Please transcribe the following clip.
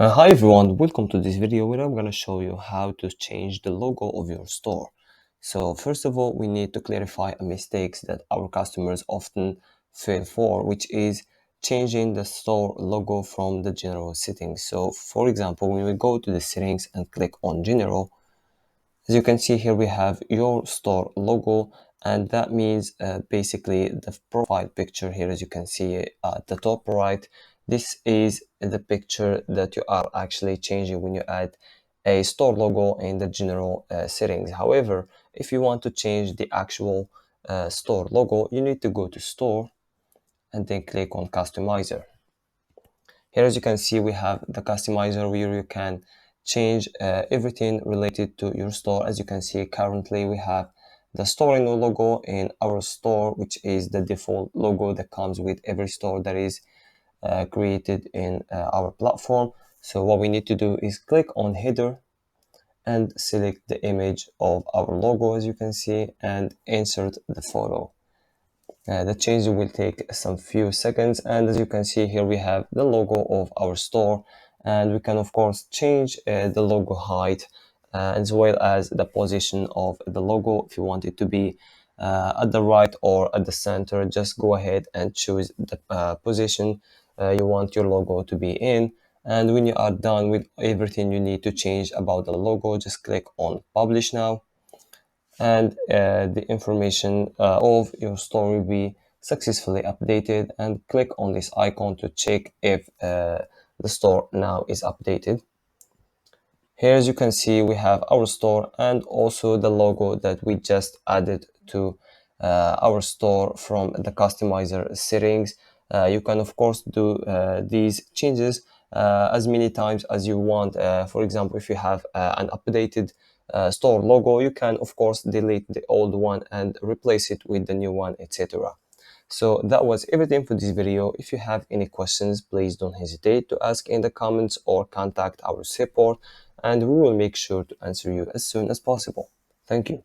Hi everyone, welcome to this video where I'm going to show you how to change the logo of your store. So first of all, we need to clarify a mistake that our customers often fail for, which is changing the store logo from the general settings. So for example, when we go to the settings and click on general, as you can see here, we have your store logo, and that means basically the profile picture here, as you can see at the top right. This is the picture that you are actually changing when you add a store logo in the general settings. However, if you want to change the actual store logo, you need to go to store and then click on customizer. Here, as you can see, we have the customizer where you can change everything related to your store. As you can see, currently we have the Storeino logo in our store, which is the default logo that comes with every store that is created in our platform. So what we need to do is click on header and select the image of our logo, as you can see, and insert the photo. The change will take some few seconds, and as you can see here, we have the logo of our store, and we can of course change the logo height as well as the position of the logo. If you want it to be at the right or at the center, just go ahead and choose the position you want your logo to be in. And when you are done with everything you need to change about the logo, just click on publish now, and the information of your store will be successfully updated, and click on this icon to check if the store now is updated. Here, as you can see, we have our store and also the logo that we just added to our store from the customizer settings. You can of course do these changes as many times as you want. For example, if you have an updated store logo, you can of course delete the old one and replace it with the new one, etc. So that was everything for this video. If you have any questions, please don't hesitate to ask in the comments or contact our support, and we will make sure to answer you as soon as possible. Thank you.